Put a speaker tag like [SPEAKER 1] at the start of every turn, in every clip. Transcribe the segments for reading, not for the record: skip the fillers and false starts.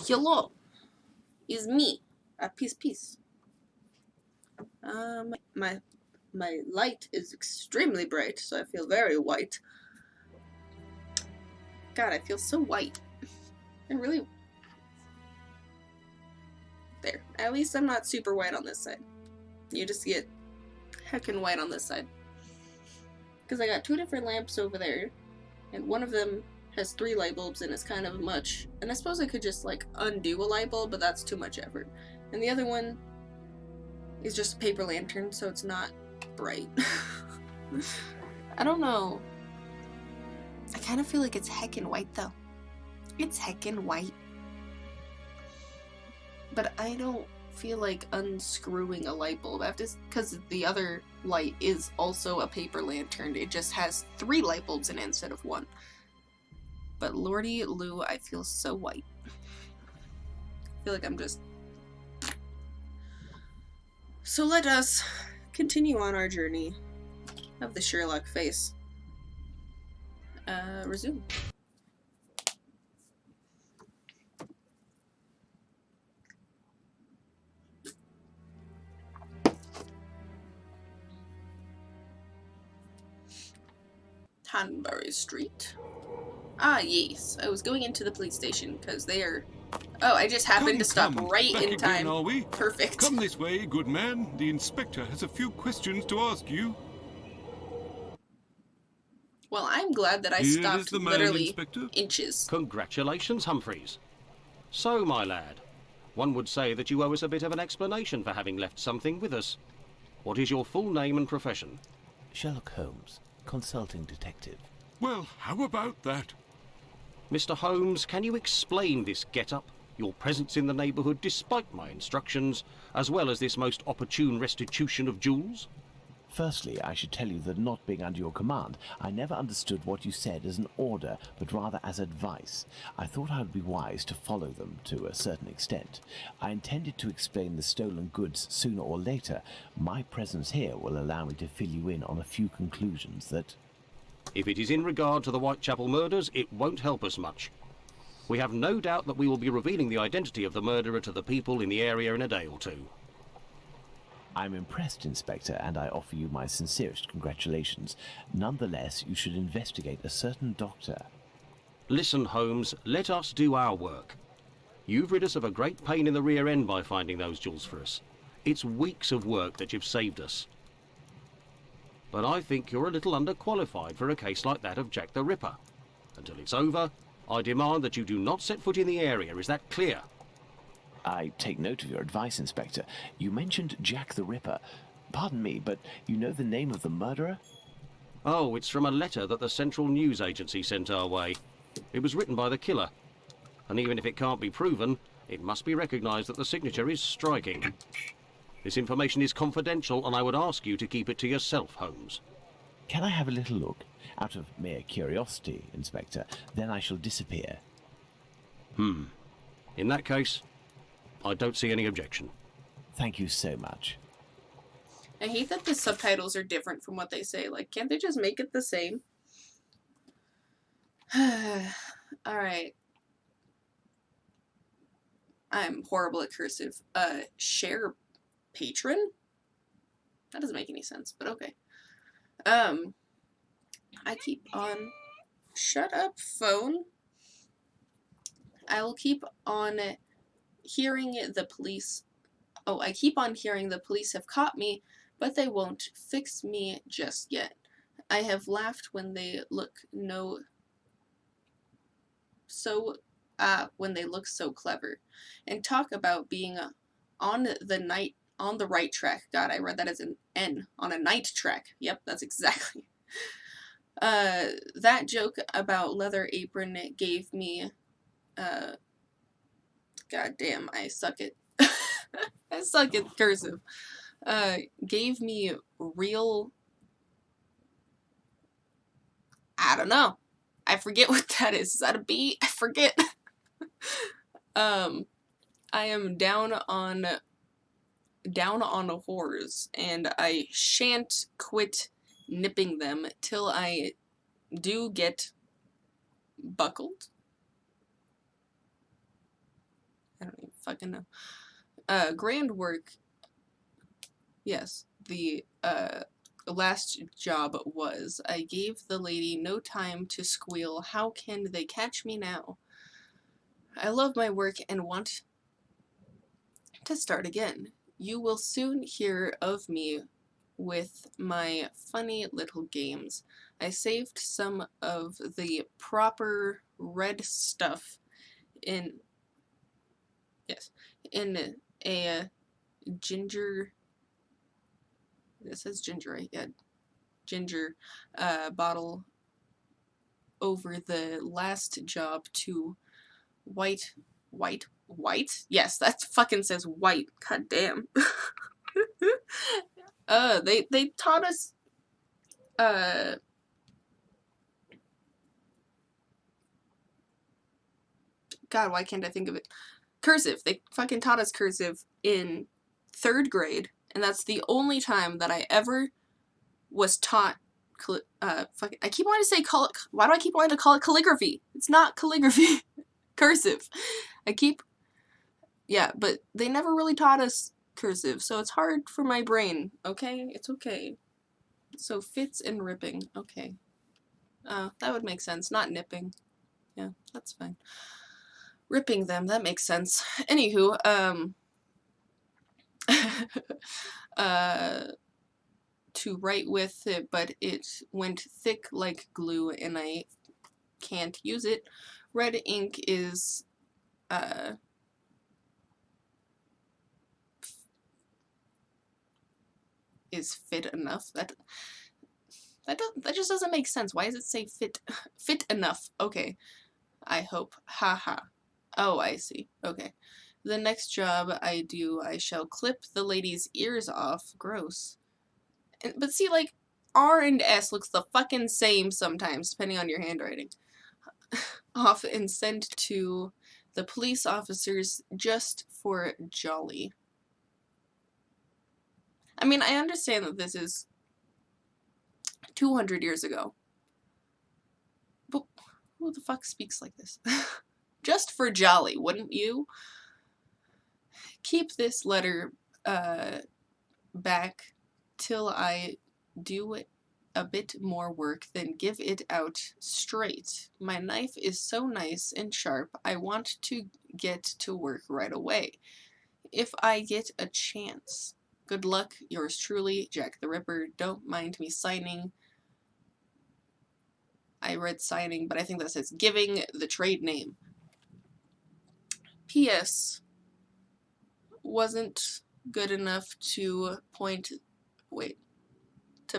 [SPEAKER 1] Hello, is me. Peace. My light is extremely bright, so I feel very white. God, I feel so white. I really... There. At least I'm not super white on this side. You just get heckin' white on this side. Because I got two different lamps over there, and one of them has 3 light bulbs and it's kind of much. And I suppose I could just, like, undo a light bulb, but that's too much effort. And the other one is just a paper lantern, so it's not bright. I don't know. I kind of feel like it's heckin' white, though. It's heckin' white. But I don't feel like unscrewing a light bulb. I have to, because the other light is also a paper lantern. It just has 3 light bulbs in it instead of 1. But lordy Lou, I feel so white. I feel like I'm just... So let us continue on our journey of the Sherlock face. Resume. Hanbury Street. Ah, yes. I was going into the police station, because they are... Oh, I just happened to stop right in time.
[SPEAKER 2] Again, are we?
[SPEAKER 1] Perfect.
[SPEAKER 2] Come this way, good man. The inspector has a few questions to ask you.
[SPEAKER 1] Well, I'm glad that I stopped literally inches.
[SPEAKER 3] Congratulations, Humphreys. So, my lad, one would say that you owe us a bit of an explanation for having left something with us. What is your full name and profession?
[SPEAKER 4] Sherlock Holmes, consulting detective.
[SPEAKER 2] Well, how about that?
[SPEAKER 3] Mr. Holmes, can you explain this get-up, your presence in the neighbourhood despite my instructions, as well as this most opportune restitution of jewels?
[SPEAKER 4] Firstly, I should tell you that not being under your command, I never understood what you said as an order, but rather as advice. I thought I would be wise to follow them to a certain extent. I intended to explain the stolen goods sooner or later. My presence here will allow me to fill you in on a few conclusions that...
[SPEAKER 3] If it is in regard to the Whitechapel murders, it won't help us much. We have no doubt that we will be revealing the identity of the murderer to the people in the area in a day or 2.
[SPEAKER 4] I'm impressed, Inspector, and I offer you my sincerest congratulations. Nonetheless, you should investigate a certain doctor.
[SPEAKER 3] Listen, Holmes, let us do our work. You've rid us of a great pain in the rear end by finding those jewels for us. It's weeks of work that you've saved us. But I think you're a little underqualified for a case like that of Jack the Ripper. Until it's over, I demand that you do not set foot in the area. Is that clear?
[SPEAKER 4] I take note of your advice, Inspector. You mentioned Jack the Ripper. Pardon me, but you know the name of the murderer?
[SPEAKER 3] Oh, it's from a letter that the Central News Agency sent our way. It was written by the killer. And even if it can't be proven, it must be recognised that the signature is striking. This information is confidential, and I would ask you to keep it to yourself, Holmes.
[SPEAKER 4] Can I have a little look? Out of mere curiosity, Inspector. Then I shall disappear.
[SPEAKER 3] In that case, I don't see any objection.
[SPEAKER 4] Thank you so much.
[SPEAKER 1] I hate that the subtitles are different from what they say. Like, can't they just make it the same? Alright. I'm horrible at cursive. Share patron? That doesn't make any sense, but okay. I keep on... Shut up, phone. I will keep on hearing the police... Oh, I keep on hearing the police have caught me, but they won't fix me just yet. I have laughed when they look so clever, and talk about being on the right track. God, I read that as an N. On a night track. Yep, that's exactly. That joke about leather apron gave me, God damn, I suck at, I suck at cursive. Gave me real, I don't know. I forget what that is. Is that a B? I forget. I am down on whores, and I shan't quit nipping them till I do get buckled. fucking know. Grand work. Yes, the last job was I gave the lady no time to squeal. How can they catch me now? I love my work and want to start again. You will soon hear of me with my funny little games. I saved some of the proper red stuff in a ginger. This says ginger, right? Yeah, ginger bottle over the last job to white? Yes, that fucking says white. God damn. They taught us, God, why can't I think of it? Cursive. They fucking taught us cursive in 3rd grade, and that's the only time that I ever was taught, I keep wanting to say why do I keep wanting to call it calligraphy? It's not calligraphy. Cursive. Yeah, but they never really taught us cursive, so it's hard for my brain, okay? It's okay. So fits and ripping, okay. That would make sense, not nipping. Yeah, that's fine. Ripping them, that makes sense. Anywho, to write with it, but it went thick like glue and I can't use it. Red ink is, fit enough. That just doesn't make sense. Why does it say fit enough? Okay. I hope. Haha. Oh, I see. Okay. The next job I do, I shall clip the lady's ears off. Gross. But see, like, R and S looks the fucking same sometimes, depending on your handwriting. Off and sent to the police officers just for jolly. I mean, I understand that this is 200 years ago. But who the fuck speaks like this? Just for jolly, wouldn't you? Keep this letter back till I do a bit more work, then give it out straight. My knife is so nice and sharp, I want to get to work right away. If I get a chance. Good luck, yours truly, Jack the Ripper. Don't mind me signing. I read signing, but I think that says giving the trade name. P.S. Wasn't good enough to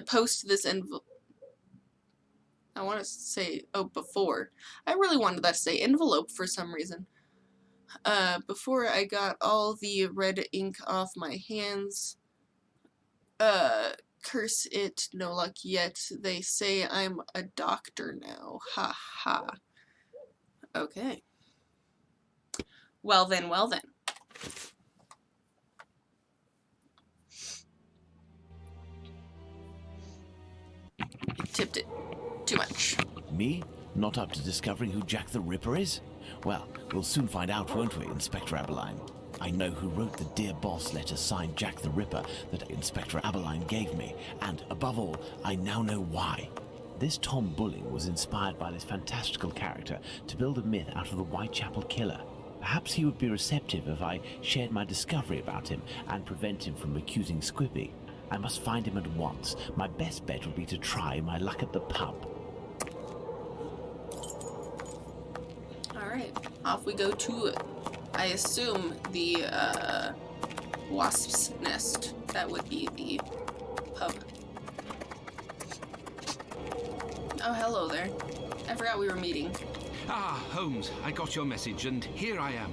[SPEAKER 1] post this envelope. I want to say, before. I really wanted that to say envelope for some reason. Before I got all the red ink off my hands. Curse it, no luck yet. They say I'm a doctor now. Ha ha. Okay. Well then. Tipped it too much.
[SPEAKER 4] Me? Not up to discovering who Jack the Ripper is? Well, we'll soon find out, won't we, Inspector Aberline? I know who wrote the Dear Boss letter signed Jack the Ripper that Inspector Aberline gave me, and above all, I now know why. This Tom Bulling was inspired by this fantastical character to build a myth out of the Whitechapel Killer. Perhaps he would be receptive if I shared my discovery about him and prevent him from accusing Squippy. I must find him at once. My best bet would be to try my luck at the pub.
[SPEAKER 1] Alright, off we go to, I assume, the wasp's nest. That would be the pub. Oh, hello there. I forgot we were meeting.
[SPEAKER 5] Ah, Holmes, I got your message, and here I am.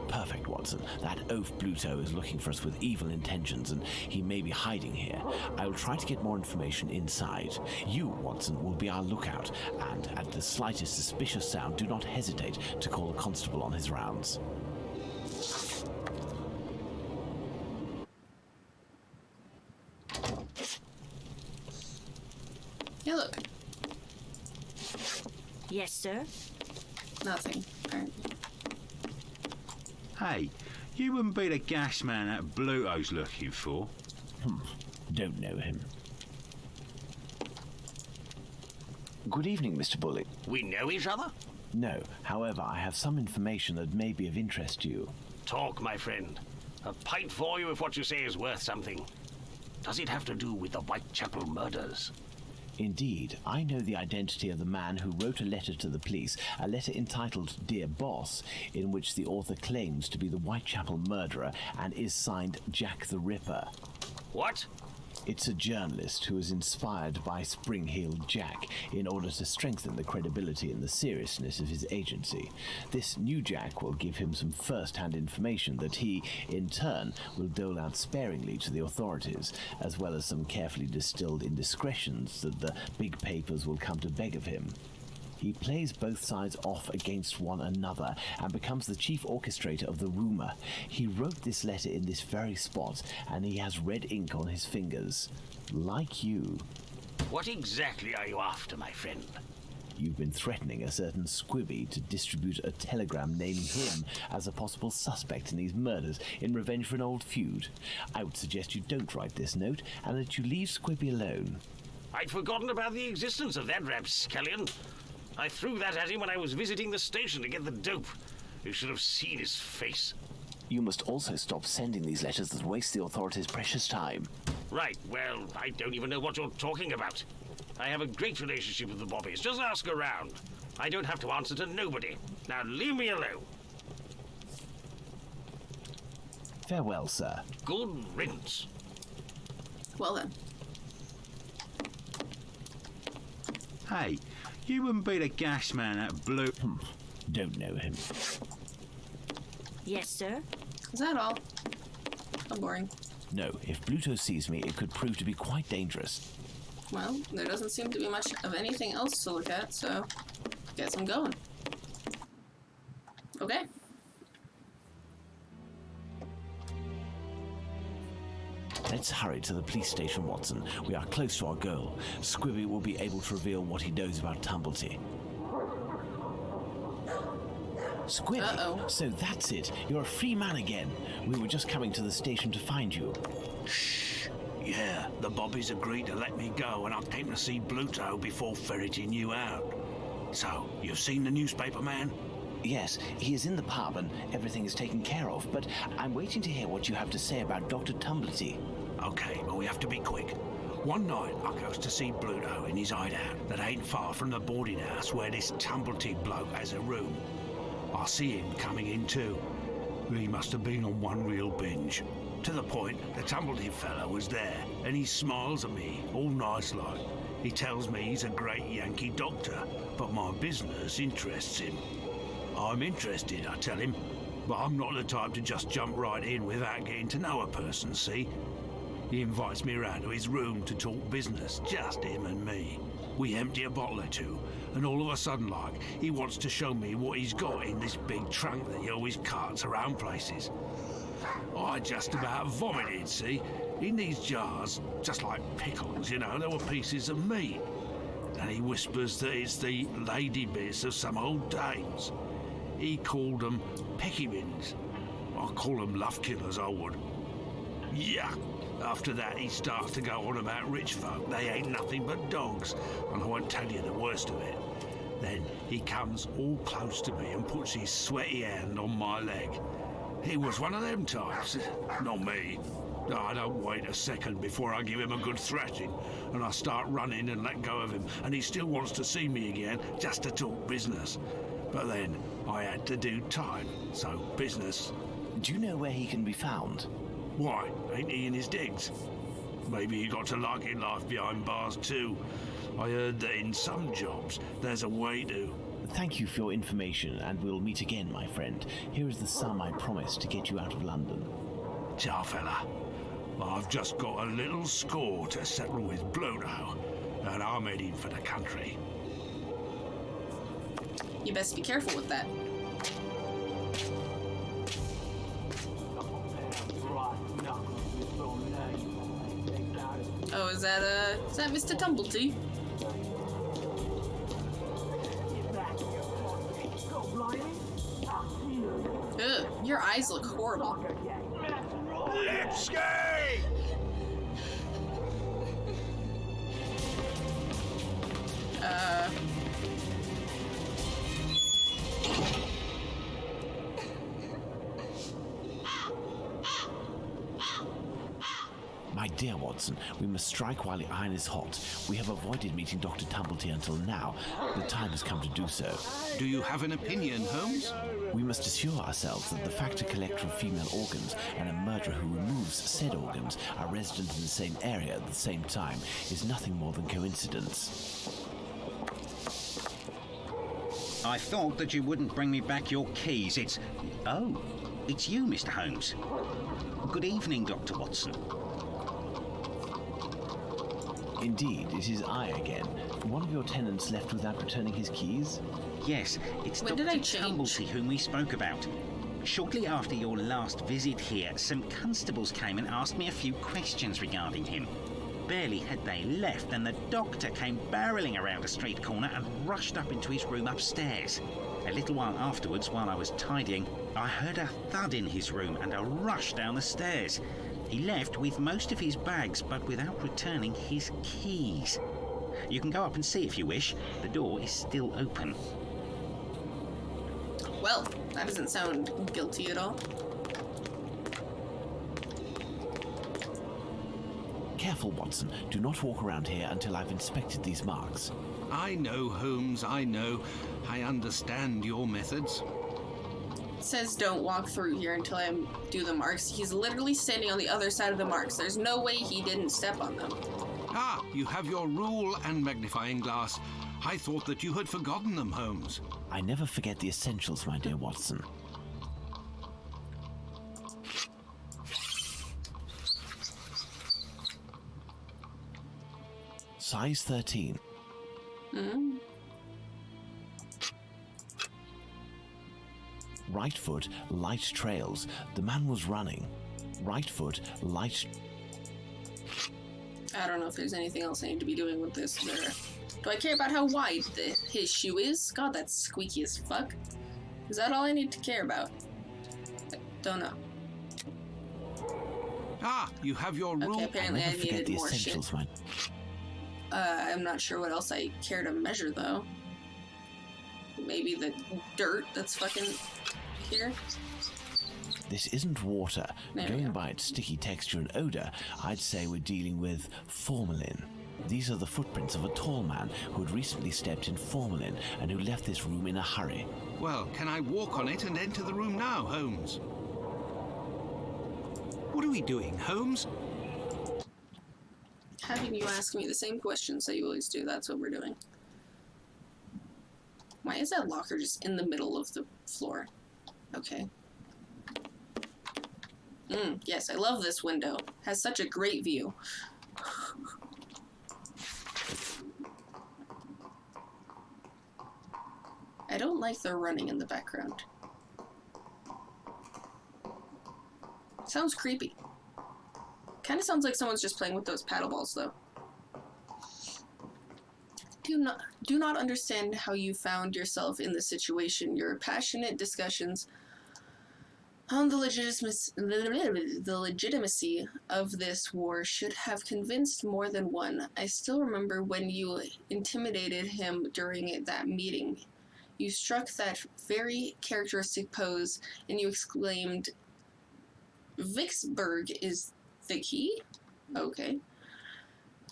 [SPEAKER 4] Perfect, Watson. That oaf Pluto is looking for us with evil intentions, and he may be hiding here. I will try to get more information inside. You, Watson, will be our lookout, and at the slightest suspicious sound, do not hesitate to call a constable on his rounds.
[SPEAKER 1] Hello.
[SPEAKER 6] Yes, sir.
[SPEAKER 1] Nothing, apparently.
[SPEAKER 7] Hey, you wouldn't be the gas man that Bluto's looking for?
[SPEAKER 4] Don't know him. Good evening, Mr. Bullock.
[SPEAKER 3] We know each other?
[SPEAKER 4] No, however, I have some information that may be of interest to you.
[SPEAKER 3] Talk, my friend. A pint for you if what you say is worth something. Does it have to do with the Whitechapel murders?
[SPEAKER 4] Indeed, I know the identity of the man who wrote a letter to the police, a letter entitled Dear Boss, in which the author claims to be the Whitechapel murderer and is signed Jack the Ripper.
[SPEAKER 3] What?
[SPEAKER 4] It's a journalist who was inspired by Spring-Heeled Jack in order to strengthen the credibility and the seriousness of his agency. This new Jack will give him some first-hand information that he, in turn, will dole out sparingly to the authorities, as well as some carefully distilled indiscretions that the big papers will come to beg of him. He plays both sides off against one another and becomes the chief orchestrator of the rumor. He wrote this letter in this very spot, and he has red ink on his fingers. Like you.
[SPEAKER 3] What exactly are you after, my friend?
[SPEAKER 4] You've been threatening a certain Squibby to distribute a telegram naming him as a possible suspect in these murders in revenge for an old feud. I would suggest you don't write this note and that you leave Squibby alone.
[SPEAKER 3] I'd forgotten about the existence of that rapscallion. I threw that at him when I was visiting the station to get the dope. You should have seen his face.
[SPEAKER 4] You must also stop sending these letters that waste the authorities' precious time.
[SPEAKER 3] Right, well, I don't even know what you're talking about. I have a great relationship with the Bobbies. Just ask around. I don't have to answer to nobody. Now leave me alone.
[SPEAKER 4] Farewell, sir.
[SPEAKER 3] Good riddance.
[SPEAKER 1] Well then.
[SPEAKER 7] Hey, you wouldn't be the gas man that
[SPEAKER 4] Don't know him.
[SPEAKER 6] Yes, sir.
[SPEAKER 1] Is that all? How boring.
[SPEAKER 4] No, if Bluto sees me, it could prove to be quite dangerous.
[SPEAKER 1] Well, there doesn't seem to be much of anything else to look at, so guess I'm going. Okay.
[SPEAKER 4] Let's hurry to the police station, Watson. We are close to our goal. Squibby will be able to reveal what he knows about Tumblety. Squibby?
[SPEAKER 1] Uh-oh.
[SPEAKER 4] So that's it. You're a free man again. We were just coming to the station to find you.
[SPEAKER 8] Shh. Yeah, the Bobbies agreed to let me go and I came to see Bluto before ferreting you out. So, you've seen the newspaper man?
[SPEAKER 4] Yes, he is in the pub and everything is taken care of, but I'm waiting to hear what you have to say about Dr. Tumblety.
[SPEAKER 8] Okay, but we have to be quick. One night, I goes to see Bluto in his hideout that ain't far from the boarding house where this Tumblety bloke has a room. I see him coming in too. He must have been on one real binge. To the point, the Tumblety fella was there, and he smiles at me, all nice like. He tells me he's a great Yankee doctor, but my business interests him. I'm interested, I tell him, but I'm not the type to just jump right in without getting to know a person, see? He invites me round to his room to talk business, just him and me. We empty a bottle or two, and all of a sudden, like, he wants to show me what he's got in this big trunk that he always carts around places. I just about vomited, see? In these jars, just like pickles, you know, there were pieces of meat. And he whispers that it's the lady bits of some old dames. He called them peckymins. I call them love killers, I would. Yuck. After that, he starts to go on about rich folk. They ain't nothing but dogs, and I won't tell you the worst of it. Then he comes all close to me and puts his sweaty hand on my leg. He was one of them types, not me. I don't wait a second before I give him a good thrashing, and I start running and let go of him, and he still wants to see me again just to talk business. But then I had to do time, so business.
[SPEAKER 4] Do you know where he can be found?
[SPEAKER 8] Why, ain't he in his digs? Maybe he got to liking life behind bars too. I heard that in some jobs there's a way to.
[SPEAKER 4] Thank you for your information, and we'll meet again, my friend. Here is the sum I promised to get you out of London.
[SPEAKER 8] Ciao, fella. I've just got a little score to settle with Bluto, and I'm heading for the country.
[SPEAKER 1] You best be careful with that. Oh, is that Mr. Tumblety? Ugh, your eyes look horrible.
[SPEAKER 8] Lipski!
[SPEAKER 4] My dear Watson, we must strike while the iron is hot. We have avoided meeting Dr. Tumblety until now. The time has come to do so.
[SPEAKER 5] Do you have an opinion, Holmes?
[SPEAKER 4] We must assure ourselves that the factor collector of female organs and a murderer who removes said organs are resident in the same area at the same time is nothing more than coincidence.
[SPEAKER 7] I thought that you wouldn't bring me back your keys. Oh, it's you, Mr. Holmes. Good evening, Dr. Watson.
[SPEAKER 4] Indeed, it is I again. One of your tenants left without returning his keys?
[SPEAKER 7] Yes, it's
[SPEAKER 1] When
[SPEAKER 7] Dr.
[SPEAKER 1] did I change?
[SPEAKER 7] Tumblety whom we spoke about. Shortly after your last visit here, some constables came and asked me a few questions regarding him. Barely had they left, and the doctor came barreling around a street corner and rushed up into his room upstairs. A little while afterwards, while I was tidying, I heard a thud in his room and a rush down the stairs. He left with most of his bags, but without returning his keys. You can go up and see if you wish. The door is still open.
[SPEAKER 1] Well, that doesn't sound guilty at all.
[SPEAKER 4] Careful, Watson. Do not walk around here until I've inspected these marks.
[SPEAKER 5] I know, Holmes, I know. I understand your methods.
[SPEAKER 1] It says don't walk through here until I do the marks. He's literally standing on the other side of the marks. There's no way he didn't step on them.
[SPEAKER 5] Ah, you have your rule and magnifying glass. I thought that you had forgotten them, Holmes.
[SPEAKER 4] I never forget the essentials, my dear Watson. Size 13. Right foot, light trails. The man was running. Right foot, light...
[SPEAKER 1] I don't know if there's anything else I need to be doing with this. Do I care about how wide his shoe is? God, that's squeaky as fuck. Is that all I need to care about? I don't know.
[SPEAKER 5] Ah, you have your rule.
[SPEAKER 1] Okay, apparently I
[SPEAKER 4] never forget
[SPEAKER 1] needed
[SPEAKER 4] the
[SPEAKER 1] more shit.
[SPEAKER 4] essentials, man.
[SPEAKER 1] I'm not sure what else I care to measure, though. Maybe the dirt that's fucking here?
[SPEAKER 4] This isn't water.
[SPEAKER 1] There we
[SPEAKER 4] Going
[SPEAKER 1] go.
[SPEAKER 4] by its sticky texture and odour, I'd say we're dealing with formalin. These are the footprints of a tall man who had recently stepped in formalin and who left this room in a hurry.
[SPEAKER 5] Well, can I walk on it and enter the room now, Holmes? What are we doing, Holmes?
[SPEAKER 1] Having you ask me the same questions that you always do, that's what we're doing. Why is that locker just in the middle of the floor? Okay. Yes, I love this window. Has such a great view. I don't like the running in the background. Sounds creepy. Kind of sounds like someone's just playing with those paddle balls, though. Do not understand how you found yourself in this situation. Your passionate discussions on the legitimacy of this war should have convinced more than one. I still remember when you intimidated him during that meeting. You struck that very characteristic pose and you exclaimed, "Vicksburg is the key?" Okay.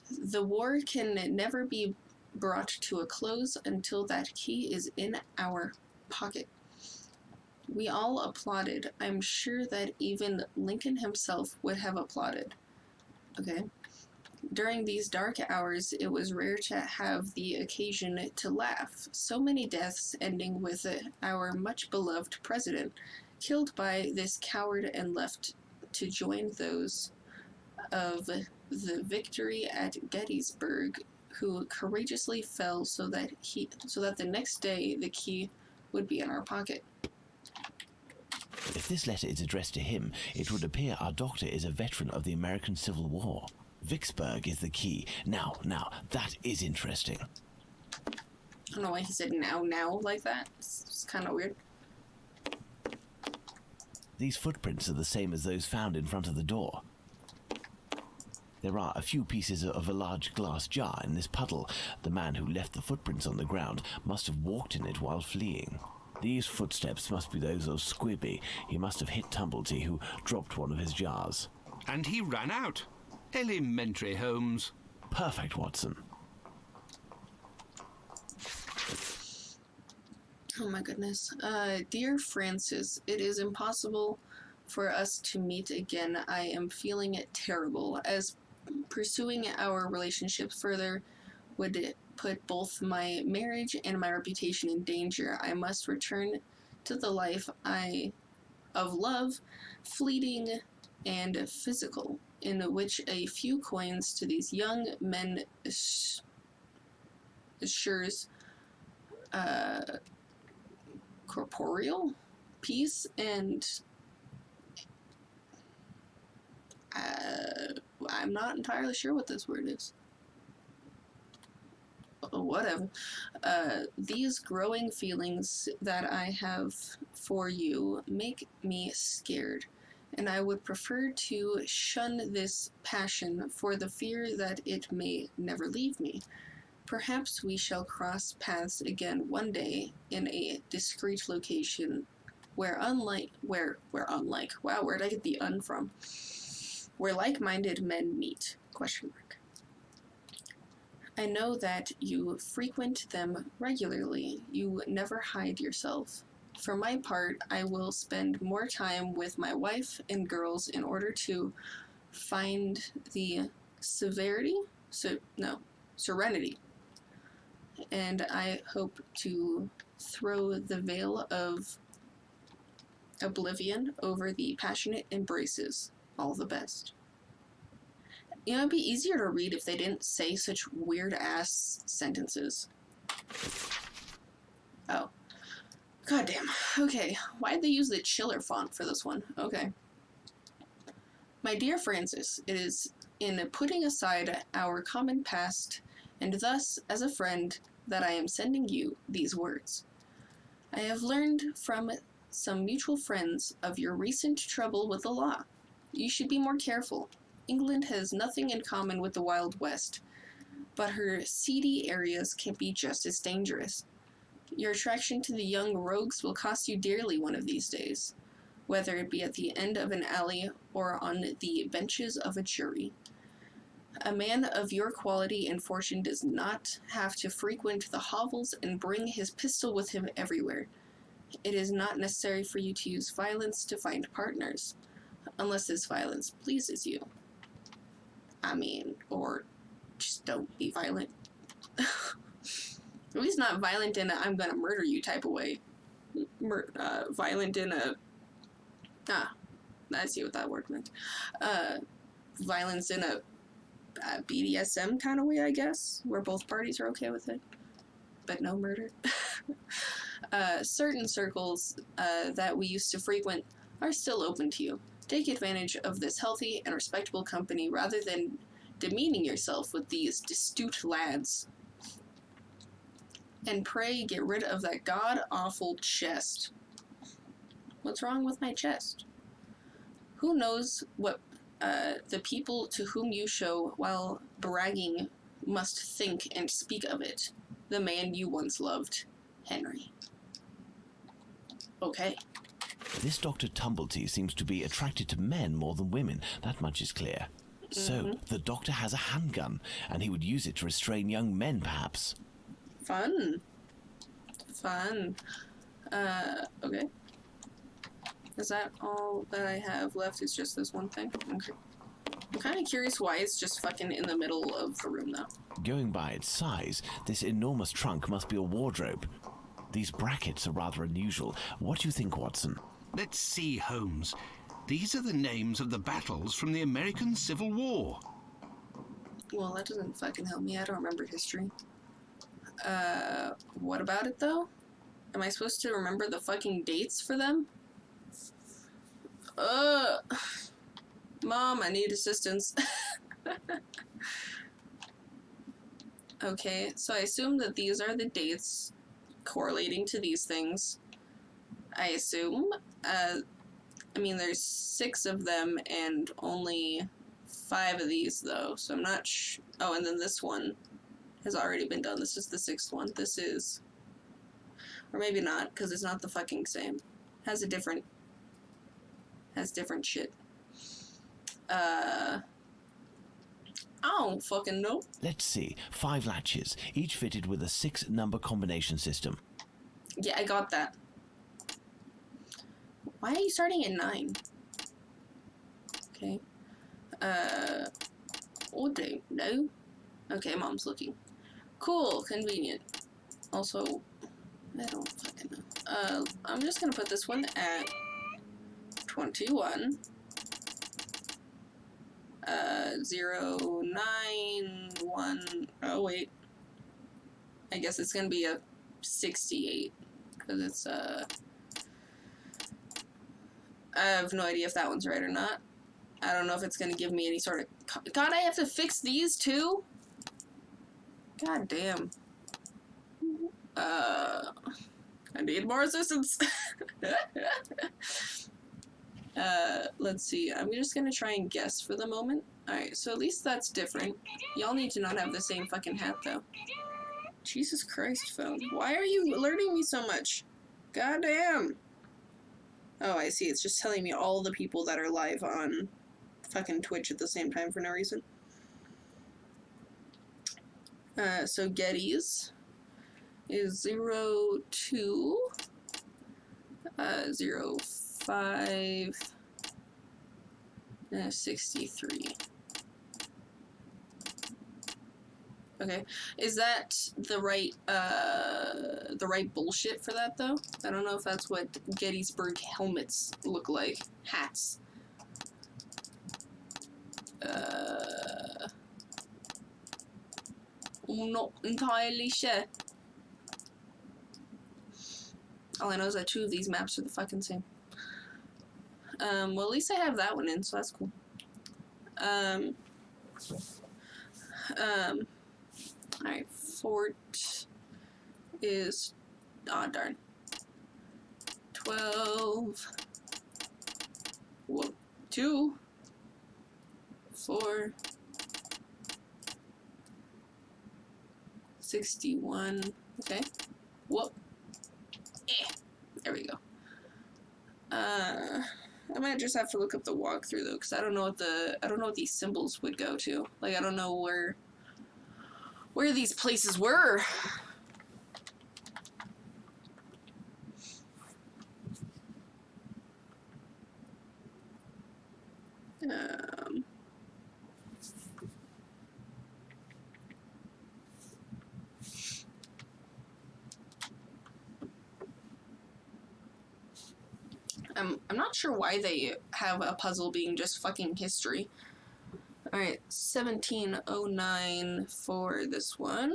[SPEAKER 1] The war can never be brought to a close until that key is in our pocket. We all applauded. I'm sure that even Lincoln himself would have applauded. Okay. During these dark hours, it was rare to have the occasion to laugh. So many deaths ending with our much beloved president killed by this coward and left to join those of the victory at Gettysburg, who courageously fell so that the next day the key would be in our pocket.
[SPEAKER 4] If this letter is addressed to him, it would appear our doctor is a veteran of the American Civil War. Vicksburg is the key. Now, that is interesting.
[SPEAKER 1] I don't know why he said now like that. It's kind of weird.
[SPEAKER 4] These footprints are the same as those found in front of the door. There are a few pieces of a large glass jar in this puddle. The man who left the footprints on the ground must have walked in it while fleeing. These footsteps must be those of Squibby. He must have hit Tumblety, who dropped one of his jars.
[SPEAKER 5] And he ran out. Elementary, Holmes.
[SPEAKER 4] Perfect, Watson.
[SPEAKER 1] Oh my goodness. Dear Francis, it is impossible for us to meet again. I am feeling terrible, as pursuing our relationship further would put both my marriage and my reputation in danger. I must return to the life of love, fleeting and physical, in which a few coins to these young men assures corporeal peace and I'm not entirely sure what this word is. Whatever. These growing feelings that I have for you make me scared, and I would prefer to shun this passion for the fear that it may never leave me. Perhaps we shall cross paths again one day in a discreet location where wow, where'd I get the "un" from? Where like-minded men meet, ? I know that you frequent them regularly. You never hide yourself. For my part, I will spend more time with my wife and girls in order to find the serenity, and I hope to throw the veil of oblivion over the passionate embraces. All the best. You know, it'd be easier to read if they didn't say such weird-ass sentences. Oh. Goddamn. Okay. Why'd they use the chiller font for this one? Okay. My dear Francis, it is in putting aside our common past, and thus, as a friend, that I am sending you these words. I have learned from some mutual friends of your recent trouble with the law. You should be more careful. England has nothing in common with the Wild West, but her seedy areas can be just as dangerous. Your attraction to the young rogues will cost you dearly one of these days, whether it be at the end of an alley or on the benches of a jury. A man of your quality and fortune does not have to frequent the hovels and bring his pistol with him everywhere. It is not necessary for you to use violence to find partners, unless this violence pleases you. I mean, or just don't be violent. At least not violent in a "I'm gonna murder you" type of way. Violent in a... I see what that word meant. Violence in a BDSM kind of way, I guess, where both parties are okay with it, but no murder. Certain circles that we used to frequent are still open to you. Take advantage of this healthy and respectable company rather than demeaning yourself with these destitute lads. And pray get rid of that god-awful chest. What's wrong with my chest? Who knows what the people to whom you show while bragging must think and speak of it. The man you once loved, Henry. Okay.
[SPEAKER 4] This Dr. Tumblety seems to be attracted to men more than women. That much is clear. So, the doctor has a handgun, and he would use it to restrain young men, perhaps.
[SPEAKER 1] Fun. Okay. Is that all that I have left? Is just this one thing? Okay. I'm kind of curious why it's just fucking in the middle of the room, though.
[SPEAKER 4] Going by its size, this enormous trunk must be a wardrobe. These brackets are rather unusual. What do you think, Watson?
[SPEAKER 5] Let's see, Holmes. These are the names of the battles from the American Civil War.
[SPEAKER 1] Well, that doesn't fucking help me. I don't remember history. What about it, though? Am I supposed to remember the fucking dates for them? Mom, I need assistance. Okay, so I assume that these are the dates correlating to these things. I assume. I mean, there's 6 of them and only 5 of these, though, so I'm not oh, and then this one has already been done. This is the 6th one. This is... Or maybe not, because it's not the fucking same. Has different shit. I don't fucking know.
[SPEAKER 4] Let's see. 5 latches, each fitted with a 6-number combination system.
[SPEAKER 1] Yeah, I got that. Why are you starting at 9? Okay. Oh, no. Okay, mom's looking. Cool, convenient. Also, I don't fucking know. I'm just gonna put this one at 21. 0, 9, 1. Oh, wait. I guess it's gonna be a 68. Because it's, I have no idea if that one's right or not. I don't know if it's gonna give me any sort of... God, I have to fix these too? God damn. I need more assistance. Let's see. I'm just gonna try and guess for the moment. Alright, so at least that's different. Y'all need to not have the same fucking hat, though. Jesus Christ, phone. Why are you alerting me so much? God damn. Oh, I see. It's just telling me all the people that are live on fucking Twitch at the same time for no reason. So Getty's is 02, 05, 63. Okay, is that the right bullshit for that though? I don't know if that's what Gettysburg helmets look like. Hats. I'm not entirely sure. All I know is that 2 of these maps are the fucking same. Well, at least I have that one in, so that's cool. Alright, Fort is... Aw, darn. 12... Whoa. 2... 4... 61... Okay. Whoop. There we go. I might just have to look up the walkthrough though, because I don't know what these symbols would go to. Like, I don't know where these places were. I'm not sure why they have a puzzle being just fucking history. Alright, 1709 for this one.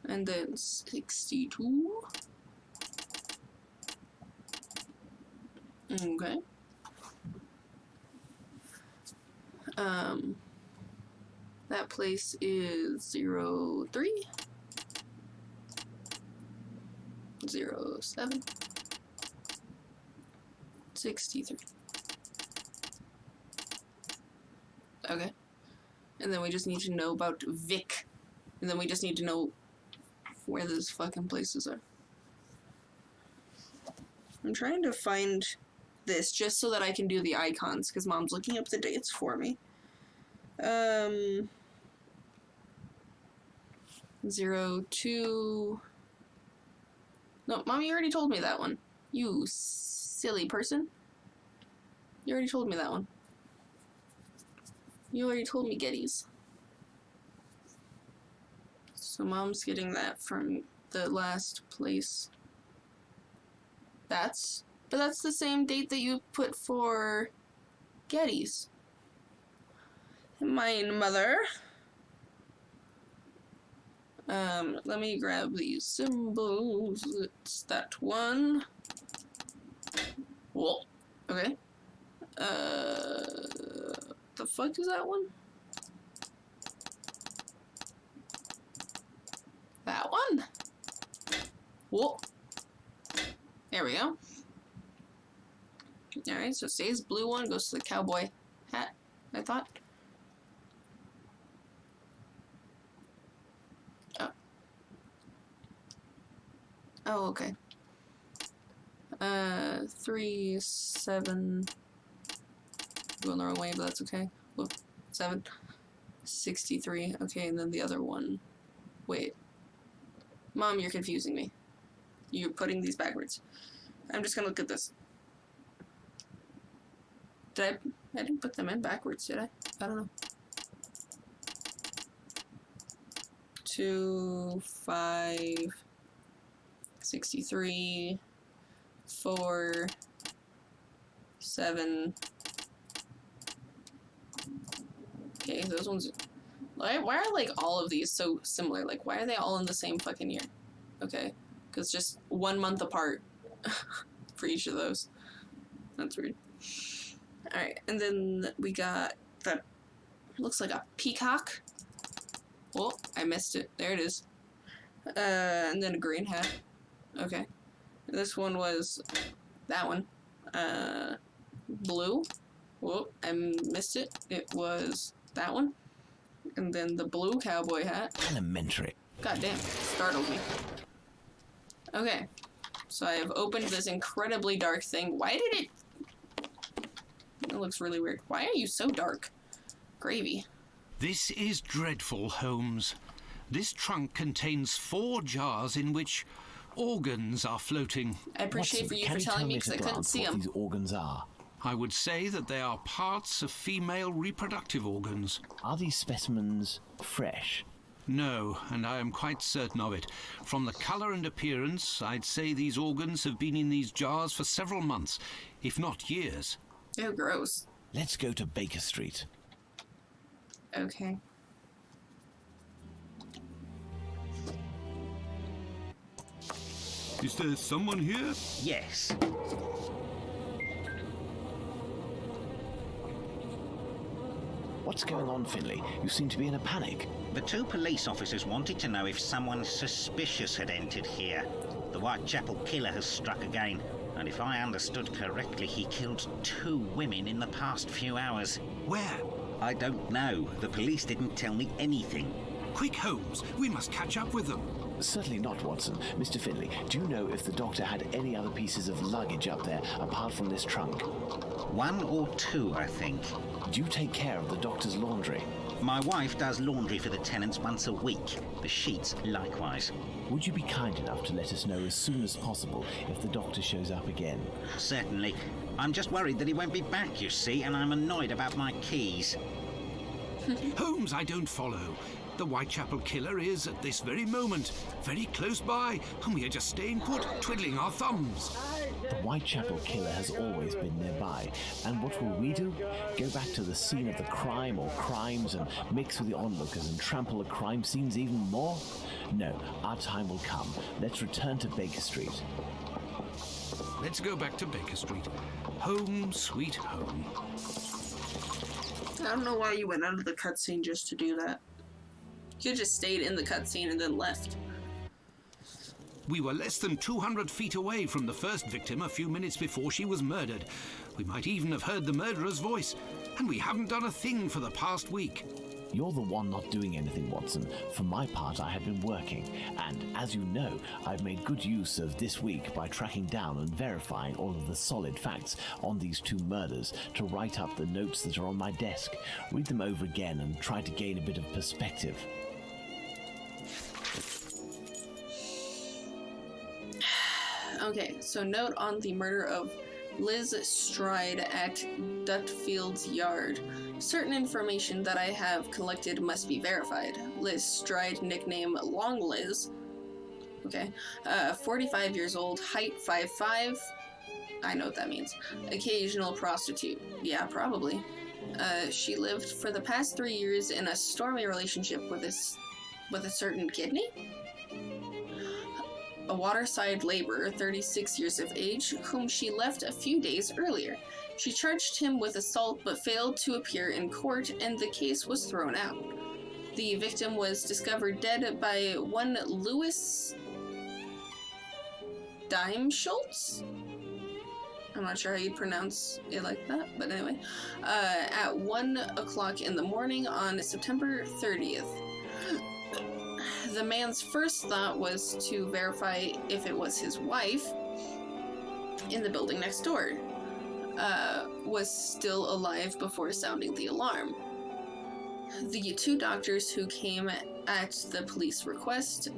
[SPEAKER 1] And then 62. Okay. That place is 03. 07. 63. Okay. And then we just need to know about Vic. And then we just need to know where those fucking places are. I'm trying to find this just so that I can do the icons, because Mom's looking up the dates for me. 02... No, Mom, you already told me that one. You silly person. You already told me that one. You already told me Getty's. So Mom's getting that from the last place. But that's the same date that you put for Getty's. Mine, Mother. Let me grab these symbols. It's that one. Whoa. Okay. The fuck is that one? That one? Whoa. There we go. Alright, so stays blue one, goes to the cowboy hat, I thought. Oh. Oh, okay. 3, 7. Going the wrong way, but that's okay. Whoop. 7. 63. Okay, and then the other one. Wait. Mom, you're confusing me. You're putting these backwards. I'm just gonna look at this. I didn't put them in backwards, did I? I don't know. 2, 5, 63, 4, 7. Okay, those ones. Why are like all of these so similar? Like, why are they all in the same fucking year? Okay, because just 1 month apart for each of those. That's weird. Alright, and then we got that looks like a peacock. Oh, I missed it. There it is. And then a green hat. Okay. This one was that one. Blue. Whoa, I missed it. It was that one. And then the blue cowboy hat.
[SPEAKER 4] Elementary.
[SPEAKER 1] God damn, startled me. Okay. So I have opened this incredibly dark thing. Why did it... It looks really weird. Why are you so dark? Gravy.
[SPEAKER 5] This is dreadful, Holmes. This trunk contains 4 jars in which organs are floating.
[SPEAKER 1] I appreciate
[SPEAKER 4] Watson,
[SPEAKER 1] you
[SPEAKER 4] can
[SPEAKER 1] for
[SPEAKER 4] you
[SPEAKER 1] telling
[SPEAKER 4] tell
[SPEAKER 1] me
[SPEAKER 4] at
[SPEAKER 1] because
[SPEAKER 4] a
[SPEAKER 1] I couldn't
[SPEAKER 4] glance
[SPEAKER 1] see
[SPEAKER 4] what
[SPEAKER 1] them.
[SPEAKER 4] these organs are?
[SPEAKER 5] I would say that they are parts of female reproductive organs.
[SPEAKER 4] Are these specimens fresh?
[SPEAKER 5] No, and I am quite certain of it. From the colour and appearance, I'd say these organs have been in these jars for several months, if not years.
[SPEAKER 1] Oh, gross.
[SPEAKER 4] Let's go to Baker Street.
[SPEAKER 1] Okay.
[SPEAKER 2] Is there someone here?
[SPEAKER 7] Yes.
[SPEAKER 4] What's going on, Finley? You seem to be in a panic.
[SPEAKER 7] The 2 police officers wanted to know if someone suspicious had entered here. The Whitechapel killer has struck again, and if I understood correctly, he killed 2 women in the past few hours.
[SPEAKER 5] Where?
[SPEAKER 7] I don't know. The police didn't tell me anything.
[SPEAKER 5] Quick, Holmes, we must catch up with them.
[SPEAKER 4] Certainly not, Watson. Mr. Finley, do you know if the doctor had any other pieces of luggage up there apart from this trunk?
[SPEAKER 7] 1 or 2, I think.
[SPEAKER 4] Do you take care of the doctor's laundry?
[SPEAKER 7] My wife does laundry for the tenants once a week. The sheets likewise.
[SPEAKER 4] Would you be kind enough to let us know as soon as possible if the doctor shows up again?
[SPEAKER 7] Certainly. I'm just worried that he won't be back, you see, and I'm annoyed about my keys.
[SPEAKER 5] Holmes, I don't follow. The Whitechapel killer is, at this very moment, very close by, and we are just staying put, twiddling our thumbs.
[SPEAKER 4] The Whitechapel killer has always been nearby, and what will we do? Go back to the scene of the crime or crimes and mix with the onlookers and trample the crime scenes even more? No, our time will come. Let's return to Baker Street.
[SPEAKER 5] Let's go back to Baker Street. Home, sweet home.
[SPEAKER 1] I don't know why you went out of the cutscene just to do that. You could just stayed in the cutscene and then left.
[SPEAKER 5] We were less than 200 feet away from the first victim a few minutes before she was murdered. We might even have heard the murderer's voice, and we haven't done a thing for the past week.
[SPEAKER 4] You're the one not doing anything, Watson. For my part, I have been working, and as you know, I've made good use of this week by tracking down and verifying all of the solid facts on these 2 murders to write up the notes that are on my desk, read them over again, and try to gain a bit of perspective.
[SPEAKER 1] Okay, so note on the murder of Liz Stride at Dutfield's Yard. Certain information that I have collected must be verified. Liz Stride, nickname Long Liz. Okay. 45 years old, height 5'5". I know what that means. Occasional prostitute. Yeah, probably. She lived for the past 3 years in a stormy relationship with a certain kidney? A waterside laborer, 36 years of age, whom she left a few days earlier. She charged him with assault but failed to appear in court, and the case was thrown out. The victim was discovered dead by one Louis Schultz. I'm not sure how you pronounce it like that, but anyway. At 1 o'clock in the morning on September 30th. The man's first thought was to verify if it was his wife in the building next door. Was still alive before sounding the alarm. The two doctors who came at the police request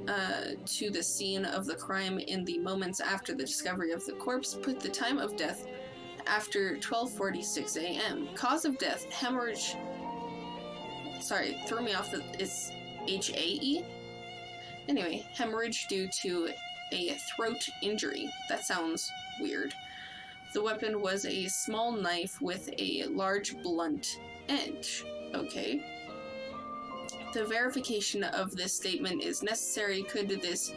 [SPEAKER 1] to the scene of the crime in the moments after the discovery of the corpse put the time of death after 12:46 a.m. Cause of death, hemorrhage. Sorry, threw me off. It's HAE? Anyway, hemorrhage due to a throat injury. That sounds weird. The weapon was a small knife with a large blunt edge. Okay. The verification of this statement is necessary. Could this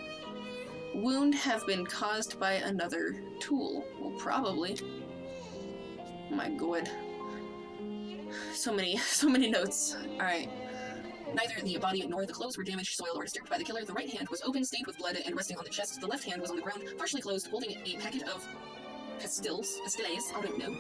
[SPEAKER 1] wound have been caused by another tool? Well, probably. Oh my god. So many notes. Alright. Neither the body nor the clothes were damaged, soiled, or disturbed by the killer. The right hand was open, stained with blood, and resting on the chest. The left hand was on the ground, partially closed, holding a packet of pastilles, I don't know.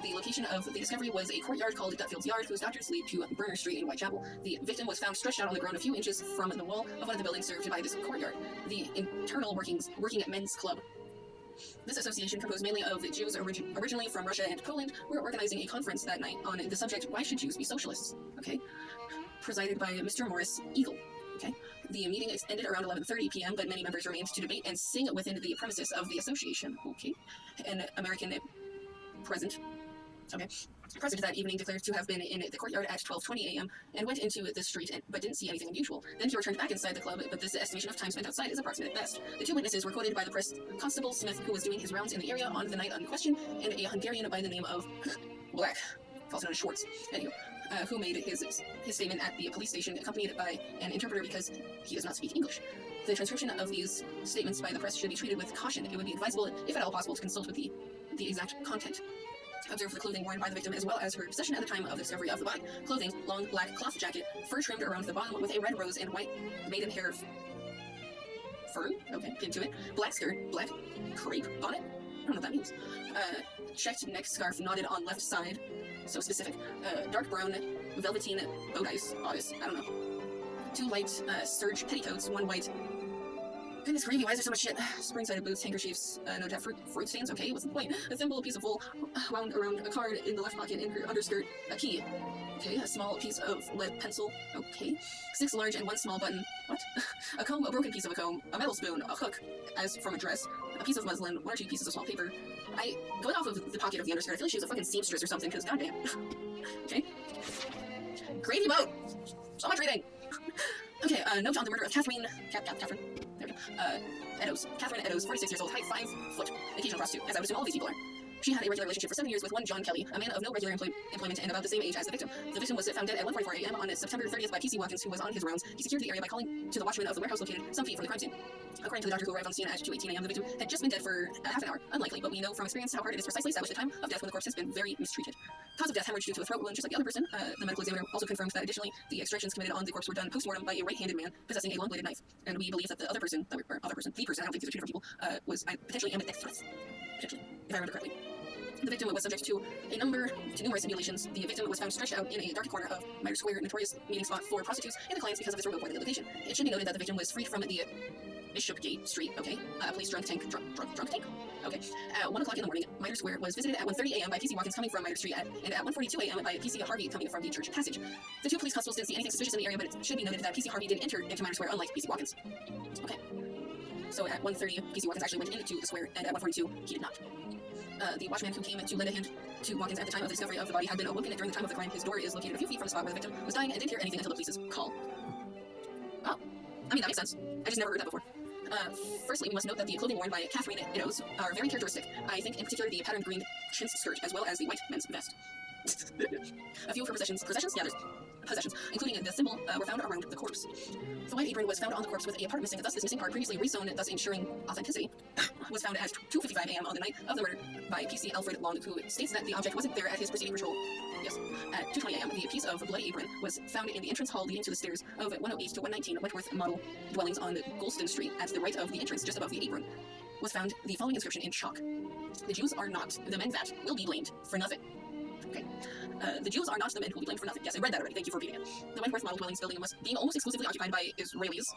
[SPEAKER 1] The location of the discovery was a courtyard called Dutfield's Yard, whose doctors lead to Burner Street in Whitechapel. The victim was found stretched out on the ground a few inches from the wall of one of the buildings served by this courtyard, the Internal Working Men's Club. This association, composed mainly of Jews originally from Russia and Poland, were organizing a conference that night on the subject, why should Jews be socialists? Okay. Presided by Mr. Morris Eagle. Okay. The meeting ended around 11:30 p.m., but many members remained to debate and sing within the premises of the association. Okay. An American present that evening declared to have been in the courtyard at 12:20 a.m. and went into the street but didn't see anything unusual. Then he returned back inside the club, but this estimation of time spent outside is approximate at best. The two witnesses were quoted by the press: Constable Smith, who was doing his rounds in the area on the night in question, and a Hungarian by the name of Black, also known as Schwartz. Anyway, who made his statement at the police station, accompanied by an interpreter because he does not speak English. The transcription of these statements by the press should be treated with caution. It would be advisable, if at all possible, to consult with the exact content. Observe the clothing worn by the victim as well as her possession at the time of the discovery of the body. Clothing: long black cloth jacket, fur trimmed around the bottom with a red rose and white maidenhair fern. Okay, get into it. Black skirt, black crepe bonnet. I don't know what that means. Checked neck scarf knotted on left side. So specific. Dark brown velveteen bodice. I don't know. Two light serge petticoats, one white. Goodness gravy, why is there so much shit? Spring-sided boots, handkerchiefs, no doubt fruit stains. Okay, what's the point? A thimble, a piece of wool wound around a card in the left pocket, in her underskirt, a key. Okay, a small piece of lead pencil. Okay. 6 large and 1 small button. What? A comb, a broken piece of a comb, a metal spoon, a hook, as from a dress, a piece of muslin, 1 or 2 pieces of small paper. Going off of the pocket of the underskirt, I feel like she was a fucking seamstress or something, because goddamn. Okay. Gravy boat! So much reading! Okay, note on the murder of Catherine. Catherine. There we go. Eddowes. Catherine Eddowes, 46 years old, height 5 foot. Occasional prostitute, as I would assume all these people are. She had a regular relationship for 7 years with one John Kelly, a man of no regular employment and about the same age as the victim. The victim was found dead at 1:44 a.m. on September 30th by P.C. Watkins, who was on his rounds. He secured the area by calling to the watchman of the warehouse located some feet from the crime scene. According to the doctor who arrived on scene at 2:18 a.m., the victim had just been dead for half an hour. Unlikely, but we know from experience how hard it is precisely established the time of death when the corpse has been very mistreated. Cause of death: hemorrhage due to a throat wound, just like the other person. The medical examiner also confirmed that additionally, the extractions committed on the corpse were done post-mortem by a right-handed man possessing a long-bladed knife. And we believe that the person, I don't think these are 2 different people, was potentially ambidextrous. Potentially, if I remember correctly. The victim was subject to numerous simulations. The victim was found stretched out in a dark corner of Myers Square, notorious meeting spot for prostitutes and the clients because of its remote location. It should be noted that the victim was freed from the Bishopgate Street, okay? Police drunk tank, okay? At 1 o'clock in the morning, Myers Square was visited at 1:30 a.m. by P.C. Watkins coming from Myers Street, and at 1:42 a.m. by P.C. Harvey coming from the church passage. The 2 police constables didn't see anything suspicious in the area, but it should be noted that P.C. Harvey didn't enter into Myers Square, unlike P.C. Watkins. Okay. So at 1:30, P.C. Watkins actually went into the square, and at 1:42, he did not. The watchman who came to lend a hand to Watkins at the time of the discovery of the body had been awoken during the time of the crime. His door is located a few feet from the spot where the victim was dying and didn't hear anything until the police's call. Oh, I mean, that makes sense. I just never heard that before. Firstly, we must note that the clothing worn by Catherine Eddowes are very characteristic. I think in particular the patterned green chintz skirt, as well as the white men's vest. A few of her possessions? Yeah, there's possessions, including the thimble, were found around the corpse. The white apron was found on the corpse with a part missing, thus this missing part previously resewn, thus ensuring authenticity. was found at 2:55 a.m. on the night of the murder by PC Alfred Long, who states that the object wasn't there at his preceding patrol. Yes. At 2:20 a.m., the piece of bloody apron was found in the entrance hall leading to the stairs of 108 to 119 Wentworth model dwellings on Golston Street. At the right of the entrance, just above the apron, was found the following inscription in chalk. The Jews are not the men that will be blamed for nothing. Okay. The Jews are not the men who will be blamed for nothing. Yes, I read that already. Thank you for repeating it. The Wentworth model dwellings building was being almost exclusively occupied by Israelites,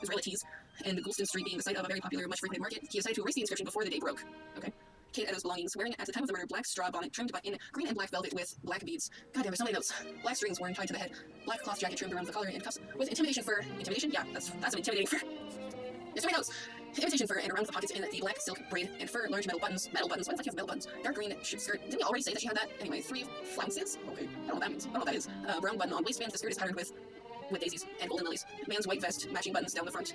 [SPEAKER 1] and Golston Street being the site of a very popular, much frequented market, he decided to erase the inscription before the day broke. Okay. Kate Edo's belongings, wearing at the time of the murder black straw bonnet trimmed in green and black velvet with black beads. God damn, there's so many notes. Black strings worn tied to the head. Black cloth jacket trimmed around the collar and cuffs with intimidation fur. Intimidation? Yeah, that's an intimidating fur. There's so many notes. Imitation fur and around the pockets in the black silk braid and fur, large metal buttons. Metal buttons? Why the fuck do you have metal buttons? Dark green skirt. Didn't we already say that she had that? Anyway, 3 flounces? Okay, I don't know what that means. I don't know what that is. Brown button on waistband. The skirt is patterned with daisies and golden lilies. Man's white vest, matching buttons down the front.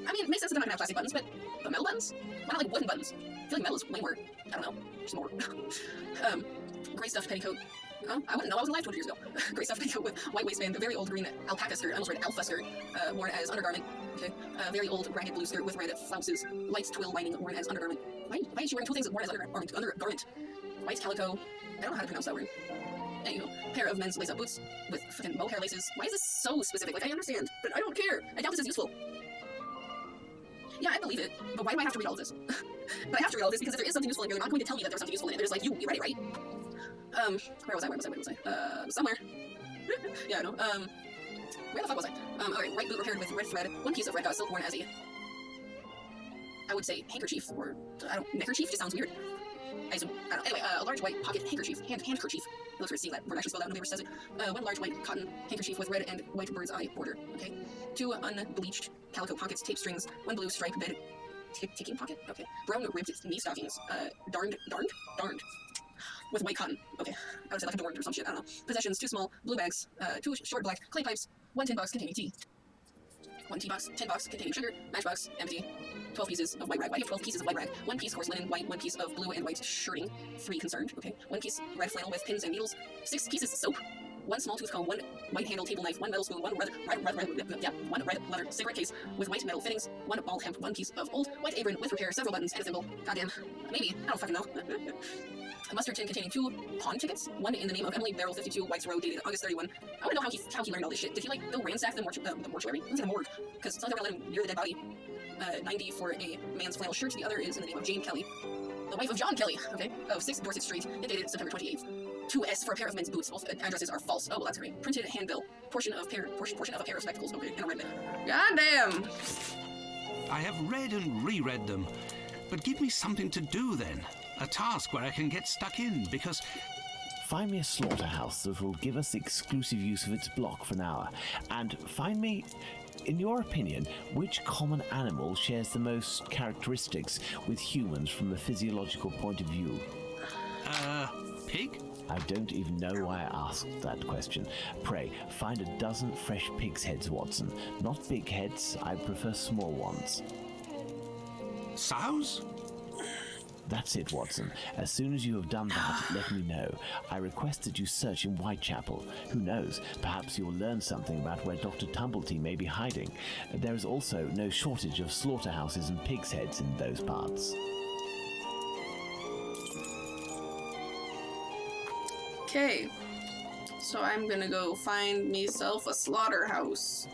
[SPEAKER 1] I mean, it makes sense that they're not gonna have plastic buttons, but metal buttons? Why not like wooden buttons? I feel like metal is way more, I don't know, just more. Gray stuffed petticoat. Oh, I wouldn't know, I was alive 200 years ago. Gray stuffed petticoat with white waistband, a very old green alpaca skirt, I almost read alpha skirt, worn as undergarment. Okay, very old ragged blue skirt with red flounces, light twill lining worn as undergarment. Why is she wearing 2 things worn as undergarment? White calico, I don't know how to pronounce that word. Anywho, pair of men's lace-up boots with fucking mohair laces. Why is this so specific? Like, I understand, but I don't care. I doubt this is useful. Yeah, I believe it, but why do I have to read all of this? But I have to read all of this because if there is something useful in here, they're not going to tell me that there's something useful in it. They're just like, you read it, right? Where was I? Somewhere. Yeah, I know. Where the fuck was I? Alright, right boot repaired with red thread, 1 piece of red dot silk worn as a, I would say handkerchief, or, neckerchief just sounds weird. I assume, I don't know. Anyway, a large white pocket handkerchief, handkerchief. I look for seeing that word actually spelled out, nobody ever says it. 1 large white cotton handkerchief with red and white bird's eye border, okay? 2 unbleached calico pockets, tape strings, 1 blue stripe bed ticking pocket, okay? Brown ribbed knee stockings, darned? With white cotton, okay. I would say like adorned or some shit, I don't know. Possessions, 2 small blue bags, 2 short black clay pipes, 1 tin box containing tea. 1 tin box containing sugar, matchbox, empty. 12 pieces of white rag. Why do you have 12 pieces of white rag? 1 piece coarse linen, white, 1 piece of blue and white shirting, 3 concerned, okay. 1 piece red flannel with pins and needles, 6 pieces soap, 1 small tooth comb, 1 white handled table knife, 1 metal spoon, 1 red leather cigarette case with white metal fittings, 1 ball hemp, 1 piece of old white apron with repair, several buttons, and a thimble. Goddamn. Maybe. I don't fucking know. A mustard tin containing 2 pawn tickets, 1 in the name of Emily Barrel 52, White's Road, dated August 31. I want to know how he learned all this shit. Did he like go ransack the mortuary? It was in a morgue, because it's not gonna let him near the dead body. 90 for a man's flannel shirt. The other is in the name of Jane Kelly, the wife of John Kelly, okay, of 6 Dorset Street, and dated September 28th. 2S for a pair of men's boots. Both addresses are false. Oh, well, that's great. Printed handbill. Portion of a pair of spectacles. Okay, and a red bit. Goddamn!
[SPEAKER 5] I have read and reread them, but give me something to do then. A task where I can get stuck in, because...
[SPEAKER 4] Find me a slaughterhouse that will give us exclusive use of its block for an hour, and find me, in your opinion, which common animal shares the most characteristics with humans from a physiological point of view.
[SPEAKER 5] Pig?
[SPEAKER 4] I don't even know why I asked that question. Pray, find a dozen fresh pig's heads, Watson. Not big heads, I prefer small ones.
[SPEAKER 5] Sows?
[SPEAKER 4] That's it, Watson. As soon as you have done that, let me know. I request that you search in Whitechapel. Who knows, perhaps you'll learn something about where Dr. Tumblety may be hiding. There is also no shortage of slaughterhouses and pig's heads in those parts.
[SPEAKER 1] Okay, so I'm gonna go find myself a slaughterhouse.